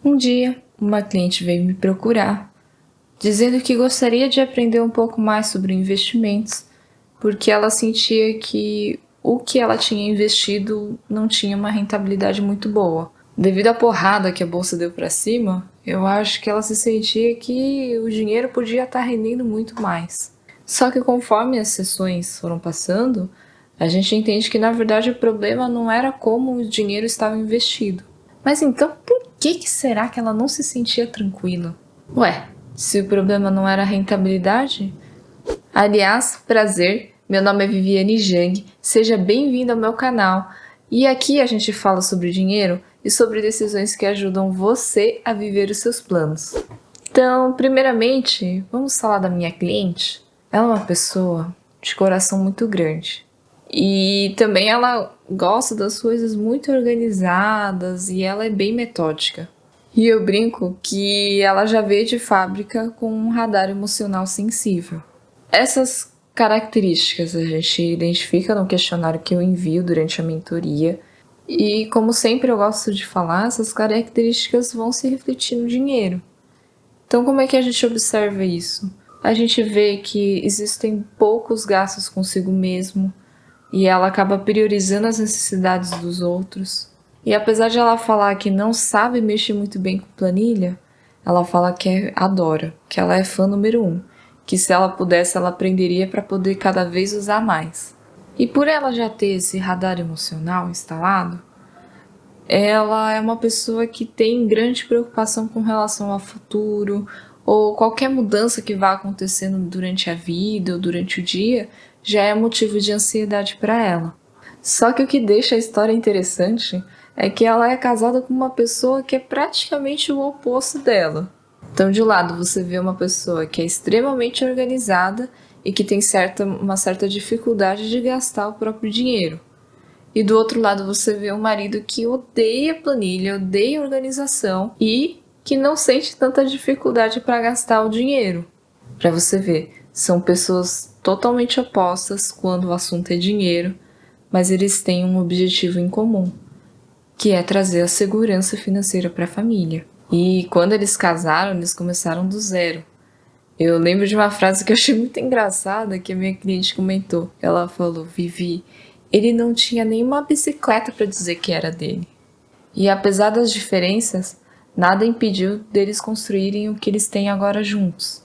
Um dia, uma cliente veio me procurar, dizendo que gostaria de aprender um pouco mais sobre investimentos, porque ela sentia que o que ela tinha investido não tinha uma rentabilidade muito boa. Devido à porrada que a bolsa deu para cima, eu acho que ela se sentia que o dinheiro podia estar rendendo muito mais. Só que conforme as sessões foram passando, a gente entende que na verdade o problema não era como o dinheiro estava investido. Mas então por que será que ela não se sentia tranquila? Ué, se o problema não era a rentabilidade? Aliás, prazer, meu nome é Viviane Jang, seja bem-vindo ao meu canal. E aqui a gente fala sobre dinheiro e sobre decisões que ajudam você a viver os seus planos. Então, primeiramente, vamos falar da minha cliente. Ela é uma pessoa de coração muito grande. E também ela gosta das coisas muito organizadas e ela é bem metódica. E eu brinco que ela já veio de fábrica com um radar emocional sensível. Essas características a gente identifica no questionário que eu envio durante a mentoria. E como sempre eu gosto de falar, essas características vão se refletir no dinheiro. Então como é que a gente observa isso? A gente vê que existem poucos gastos consigo mesmo e ela acaba priorizando as necessidades dos outros. E apesar de ela falar que não sabe mexer muito bem com planilha, ela fala que adora, que ela é fã número 1, que se ela pudesse ela aprenderia para poder cada vez usar mais. E por ela já ter esse radar emocional instalado, ela é uma pessoa que tem grande preocupação com relação ao futuro, ou qualquer mudança que vá acontecendo durante a vida ou durante o dia, já é motivo de ansiedade para ela. Só que o que deixa a história interessante é que ela é casada com uma pessoa que é praticamente o oposto dela. Então, de um lado, você vê uma pessoa que é extremamente organizada e que tem uma certa dificuldade de gastar o próprio dinheiro. E do outro lado você vê um marido que odeia planilha, odeia organização e que não sente tanta dificuldade para gastar o dinheiro. Para você ver, são pessoas totalmente opostas quando o assunto é dinheiro, mas eles têm um objetivo em comum, que é trazer a segurança financeira para a família. E quando eles casaram, eles começaram do zero. Eu lembro de uma frase que eu achei muito engraçada que a minha cliente comentou. Ela falou: Vivi, ele não tinha nenhuma bicicleta para dizer que era dele. E apesar das diferenças, nada impediu deles construírem o que eles têm agora juntos.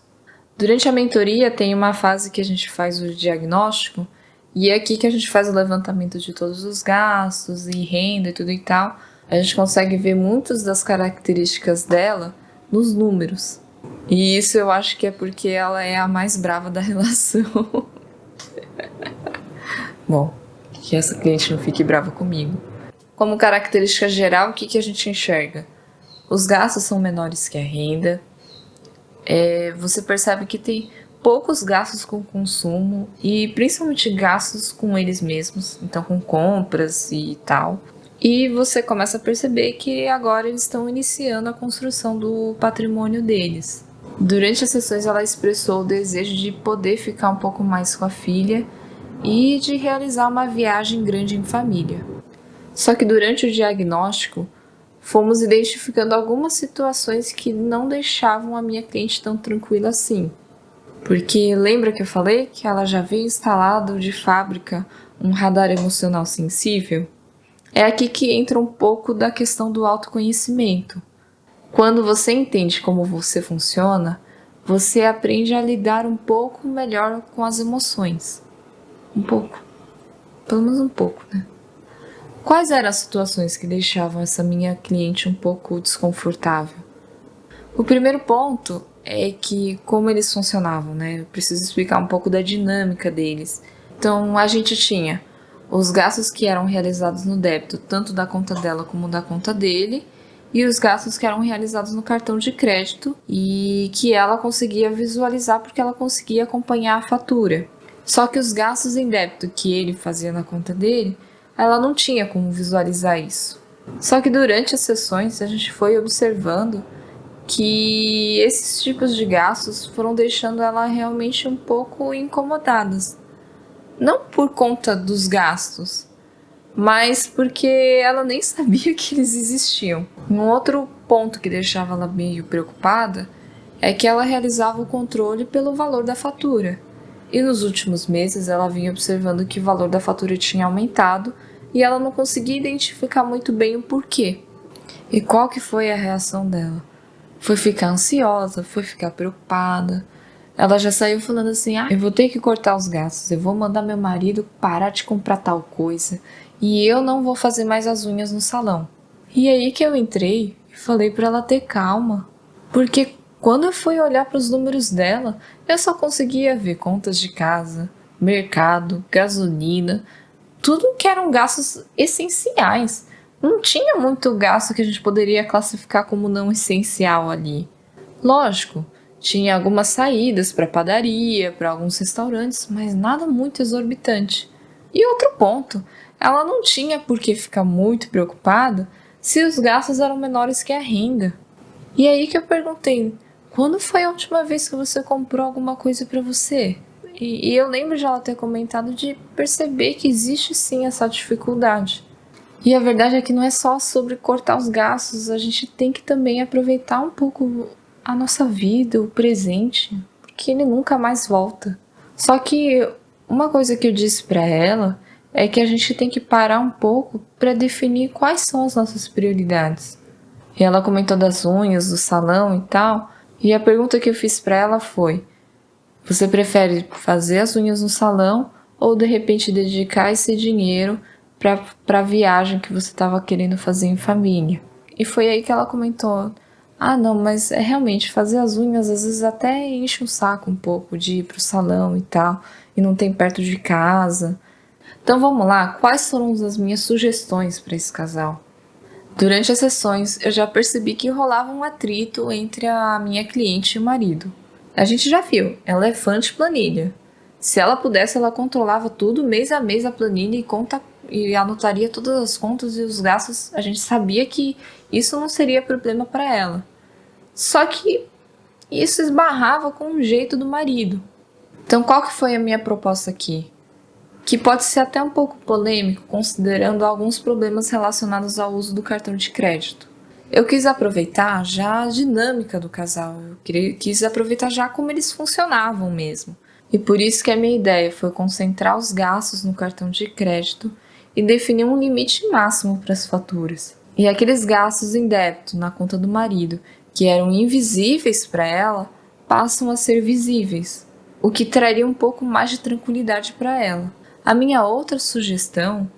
Durante a mentoria tem uma fase que a gente faz o diagnóstico, e é aqui que a gente faz o levantamento de todos os gastos e renda e tudo e tal. A gente consegue ver muitas das características dela nos números. E isso eu acho que é porque ela é a mais brava da relação. Bom, que essa cliente não fique brava comigo. Como característica geral, o que a gente enxerga? Os gastos são menores que a renda. Você percebe que tem poucos gastos com consumo e principalmente gastos com eles mesmos, então com compras e tal. E você começa a perceber que agora eles estão iniciando a construção do patrimônio deles. Durante as sessões ela expressou o desejo de poder ficar um pouco mais com a filha e de realizar uma viagem grande em família. Só que durante o diagnóstico, fomos identificando algumas situações que não deixavam a minha cliente tão tranquila assim. Porque lembra que eu falei que ela já havia instalado de fábrica um radar emocional sensível? É aqui que entra um pouco da questão do autoconhecimento. Quando você entende como você funciona, você aprende a lidar um pouco melhor com as emoções. Um pouco. Pelo menos um pouco, né? Quais eram as situações que deixavam essa minha cliente um pouco desconfortável? O primeiro ponto é que como eles funcionavam, né? Eu preciso explicar um pouco da dinâmica deles. Então, a gente tinha os gastos que eram realizados no débito, tanto da conta dela como da conta dele, e os gastos que eram realizados no cartão de crédito e que ela conseguia visualizar porque ela conseguia acompanhar a fatura. Só que os gastos em débito que ele fazia na conta dele, ela não tinha como visualizar isso. Só que durante as sessões a gente foi observando que esses tipos de gastos foram deixando ela realmente um pouco incomodadas. Não por conta dos gastos, mas porque ela nem sabia que eles existiam. Um outro ponto que deixava ela meio preocupada é que ela realizava o controle pelo valor da fatura. E nos últimos meses ela vinha observando que o valor da fatura tinha aumentado e ela não conseguia identificar muito bem o porquê. E qual que foi a reação dela? Foi ficar ansiosa, foi ficar preocupada. Ela já saiu falando assim, eu vou ter que cortar os gastos, eu vou mandar meu marido parar de comprar tal coisa e eu não vou fazer mais as unhas no salão. E aí que eu entrei e falei para ela ter calma, porque quando eu fui olhar para os números dela, eu só conseguia ver contas de casa, mercado, gasolina, tudo que eram gastos essenciais. Não tinha muito gasto que a gente poderia classificar como não essencial ali. Lógico, tinha algumas saídas para padaria, para alguns restaurantes, mas nada muito exorbitante. E outro ponto, ela não tinha por que ficar muito preocupada se os gastos eram menores que a renda. E aí que eu perguntei, quando foi a última vez que você comprou alguma coisa para você? E eu lembro de ela ter comentado de perceber que existe sim essa dificuldade. E a verdade é que não é só sobre cortar os gastos, a gente tem que também aproveitar um pouco a nossa vida, o presente, porque ele nunca mais volta. Só que uma coisa que eu disse para ela é que a gente tem que parar um pouco para definir quais são as nossas prioridades. E ela comentou das unhas, do salão e tal, e a pergunta que eu fiz para ela foi: você prefere fazer as unhas no salão ou de repente dedicar esse dinheiro para a viagem que você estava querendo fazer em família? E foi aí que ela comentou: não, mas é realmente fazer as unhas às vezes até enche o saco um pouco de ir pro salão e tal, e não tem perto de casa. Então vamos lá, quais foram as minhas sugestões para esse casal? Durante as sessões, eu já percebi que rolava um atrito entre a minha cliente e o marido. A gente já viu, elefante planilha. Se ela pudesse, ela controlava tudo mês a mês a planilha e anotaria todas as contas e os gastos. A gente sabia que isso não seria problema para ela. Só que isso esbarrava com o jeito do marido. Então qual que foi a minha proposta aqui? Que pode ser até um pouco polêmico, considerando alguns problemas relacionados ao uso do cartão de crédito. Eu quis aproveitar já a dinâmica do casal, quis aproveitar já como eles funcionavam mesmo. E por isso que a minha ideia foi concentrar os gastos no cartão de crédito e definir um limite máximo para as faturas. E aqueles gastos em débito na conta do marido, que eram invisíveis para ela, passam a ser visíveis, o que traria um pouco mais de tranquilidade para ela. A minha outra sugestão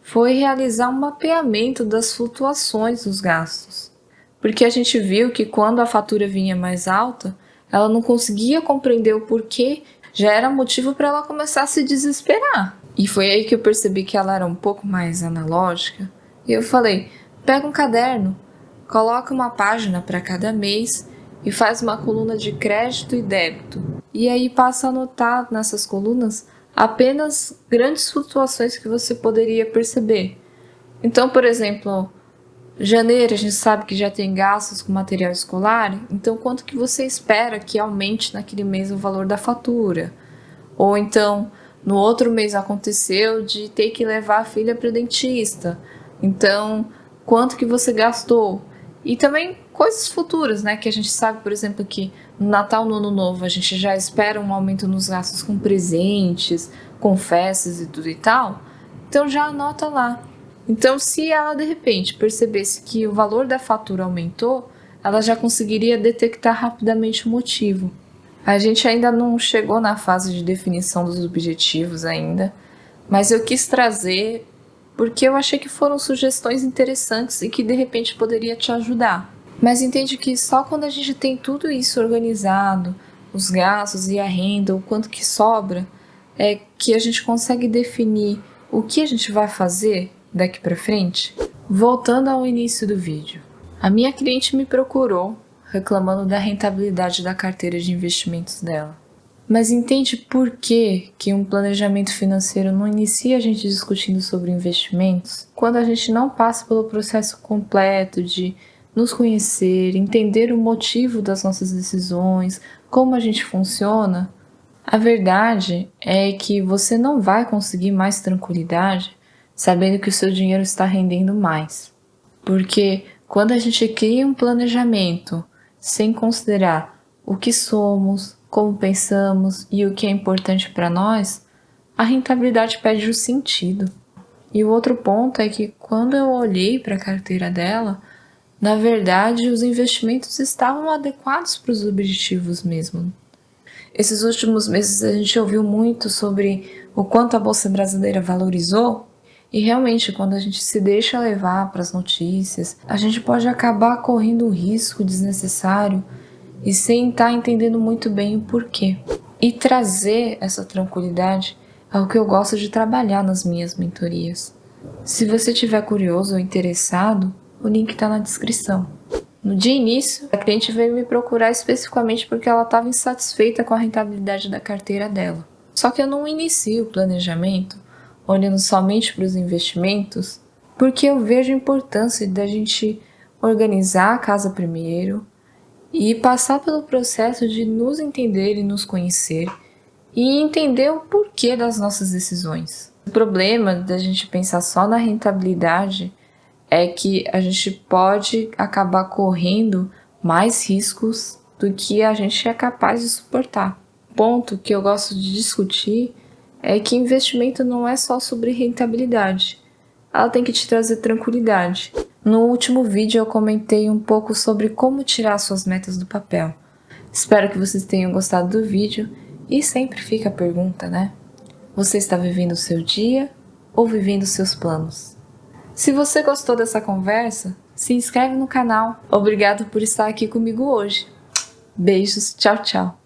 foi realizar um mapeamento das flutuações dos gastos, porque a gente viu que quando a fatura vinha mais alta, ela não conseguia compreender o porquê, já era motivo para ela começar a se desesperar. E foi aí que eu percebi que ela era um pouco mais analógica, e eu falei, pega um caderno, coloca uma página para cada mês e faz uma coluna de crédito e débito, e aí passa a anotar nessas colunas apenas grandes flutuações que você poderia perceber. Então, por exemplo, janeiro a gente sabe que já tem gastos com material escolar, então quanto que você espera que aumente naquele mês o valor da fatura? Ou então, no outro mês aconteceu de ter que levar a filha para o dentista, então quanto que você gastou? E também coisas futuras, né? Que a gente sabe, por exemplo, que no Natal, no Ano Novo, a gente já espera um aumento nos gastos com presentes, com festas e tudo e tal. Então já anota lá. Então, se ela de repente percebesse que o valor da fatura aumentou, ela já conseguiria detectar rapidamente o motivo. A gente ainda não chegou na fase de definição dos objetivos ainda, mas eu quis trazer porque eu achei que foram sugestões interessantes e que de repente poderia te ajudar. Mas entende que só quando a gente tem tudo isso organizado, os gastos e a renda, o quanto que sobra, é que a gente consegue definir o que a gente vai fazer daqui para frente. Voltando ao início do vídeo, a minha cliente me procurou reclamando da rentabilidade da carteira de investimentos dela. Mas entende por que um planejamento financeiro não inicia a gente discutindo sobre investimentos? Quando a gente não passa pelo processo completo de nos conhecer, entender o motivo das nossas decisões, como a gente funciona, a verdade é que você não vai conseguir mais tranquilidade sabendo que o seu dinheiro está rendendo mais. Porque Quando a gente cria um planejamento sem considerar o que somos, como pensamos e o que é importante para nós, a rentabilidade perde o sentido. E o outro ponto é que quando eu olhei para a carteira dela, na verdade os investimentos estavam adequados para os objetivos mesmo. Esses últimos meses a gente ouviu muito sobre o quanto a Bolsa Brasileira valorizou, e realmente quando a gente se deixa levar para as notícias, a gente pode acabar correndo um risco desnecessário e sem estar entendendo muito bem o porquê. E trazer essa tranquilidade é o que eu gosto de trabalhar nas minhas mentorias. Se você estiver curioso ou interessado, o link está na descrição. No dia início, a cliente veio me procurar especificamente porque ela estava insatisfeita com a rentabilidade da carteira dela. Só que eu não inicio o planejamento olhando somente para os investimentos, porque eu vejo a importância da gente organizar a casa primeiro e passar pelo processo de nos entender e nos conhecer e entender o porquê das nossas decisões. O problema da gente pensar só na rentabilidade é que a gente pode acabar correndo mais riscos do que a gente é capaz de suportar. O ponto que eu gosto de discutir é que investimento não é só sobre rentabilidade. Ela tem que te trazer tranquilidade. No último vídeo eu comentei um pouco sobre como tirar suas metas do papel. Espero que vocês tenham gostado do vídeo e sempre fica a pergunta, né? Você está vivendo o seu dia ou vivendo os seus planos? Se você gostou dessa conversa, se inscreve no canal. Obrigado por estar aqui comigo hoje. Beijos, tchau, tchau.